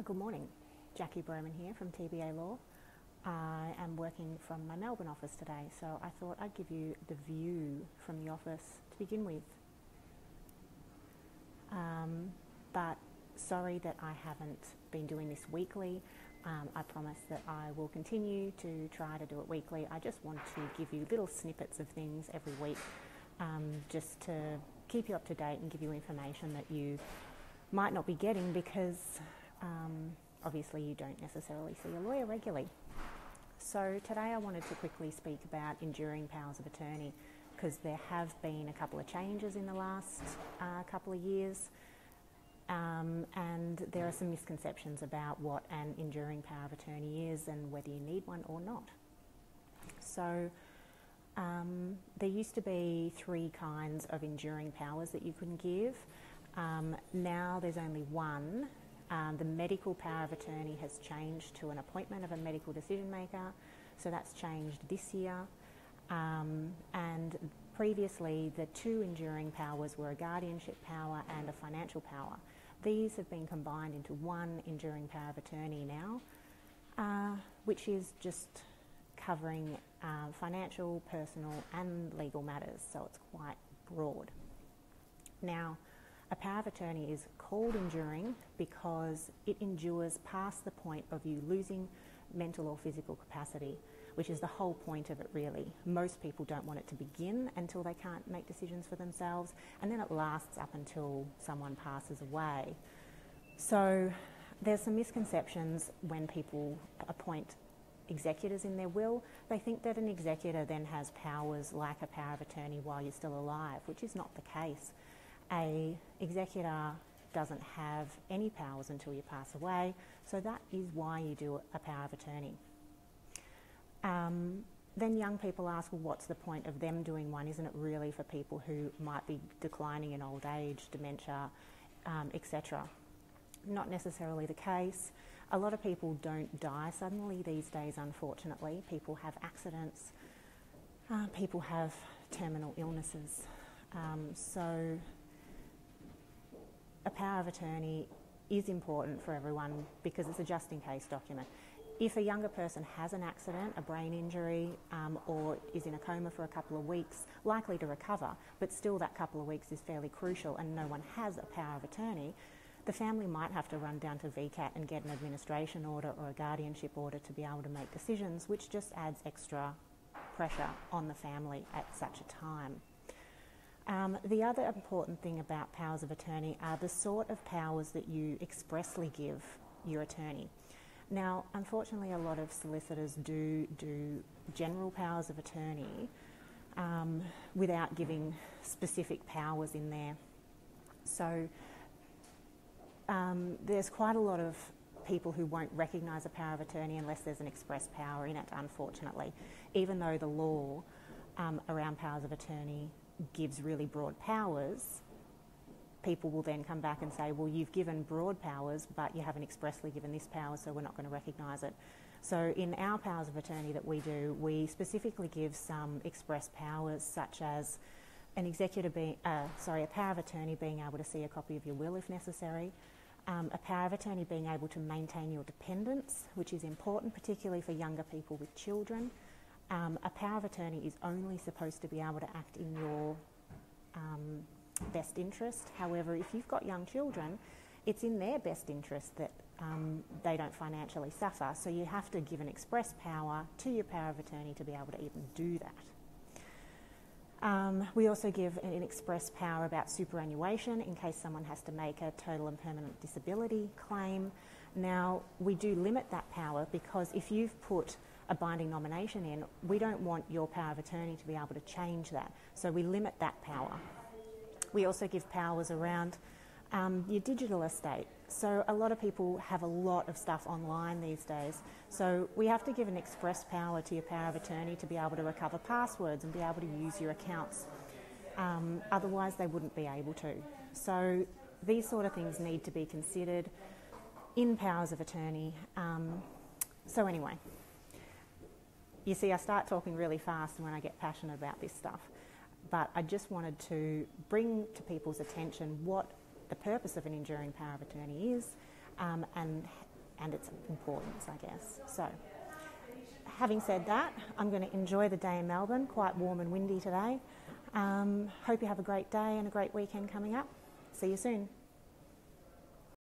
Good morning, Jackie Broman here from TBA Law. I am working from my Melbourne office today, so I thought I'd give you the view from the office to begin with. But sorry that I haven't been doing this weekly. I promise that I will continue to try to do it weekly. I just want to give you little snippets of things every week, just to keep you up to date and give you information that you might not be getting because obviously you don't necessarily see a lawyer regularly. So today I wanted to quickly speak about enduring powers of attorney because there have been a couple of changes in the last couple of years, and there are some misconceptions about what an enduring power of attorney is and whether you need one or not. So there used to be 3 kinds of enduring powers that you can give. Now there's only one. The medical power of attorney has changed to an appointment of a medical decision maker, so that's changed this year. And previously the 2 enduring powers were a guardianship power and a financial power. These have been combined into one enduring power of attorney now, which is just covering financial, personal and legal matters, so it's quite broad. Now, a power of attorney is called enduring because it endures past the point of you losing mental or physical capacity, which is the whole point of it really. Most people don't want it to begin until they can't make decisions for themselves, and then it lasts up until someone passes away. So there's some misconceptions when people appoint executors in their will. They think that an executor then has powers like a power of attorney while you're still alive, which is not the case. A executor doesn't have any powers until you pass away, so that is why you do a power of attorney. Then young people ask, well, what's the point of them doing one? Isn't it really for people who might be declining in old age, dementia, etc.? Not necessarily the case. A lot of people don't die suddenly these days, unfortunately. People have accidents, people have terminal illnesses. So a power of attorney is important for everyone because it's a just-in-case document. If a younger person has an accident, a brain injury, or is in a coma for a couple of weeks, likely to recover, but still that couple of weeks is fairly crucial and no one has a power of attorney, the family might have to run down to VCAT and get an administration order or a guardianship order to be able to make decisions, which just adds extra pressure on the family at such a time. The other important thing about powers of attorney are the sort of powers that you expressly give your attorney. Now, unfortunately, a lot of solicitors do general powers of attorney without giving specific powers in there. So there's quite a lot of people who won't recognise a power of attorney unless there's an express power in it, unfortunately, even though the law around powers of attorney gives really broad powers. People will then come back and say, well, you've given broad powers, but you haven't expressly given this power, so we're not going to recognise it. So in our powers of attorney that we do, we specifically give some express powers, such as an executor being, a power of attorney being able to see a copy of your will if necessary, a power of attorney being able to maintain your dependents, which is important, particularly for younger people with children. A power of attorney is only supposed to be able to act in your best interest. However, if you've got young children, it's in their best interest that they don't financially suffer. So you have to give an express power to your power of attorney to be able to even do that. We also give an express power about superannuation in case someone has to make a total and permanent disability claim. Now, we do limit that power because if you've put a binding nomination in, we don't want your power of attorney to be able to change that. So we limit that power. We also give powers around your digital estate. So a lot of people have a lot of stuff online these days. So we have to give an express power to your power of attorney to be able to recover passwords and be able to use your accounts. Otherwise they wouldn't be able to. So these sort of things need to be considered in powers of attorney. So anyway, you see, I start talking really fast when I get passionate about this stuff. But I just wanted to bring to people's attention what the purpose of an enduring power of attorney is, and and its importance, I guess. So, having said that, I'm going to enjoy the day in Melbourne, quite warm and windy today. Hope you have a great day and a great weekend coming up. See you soon.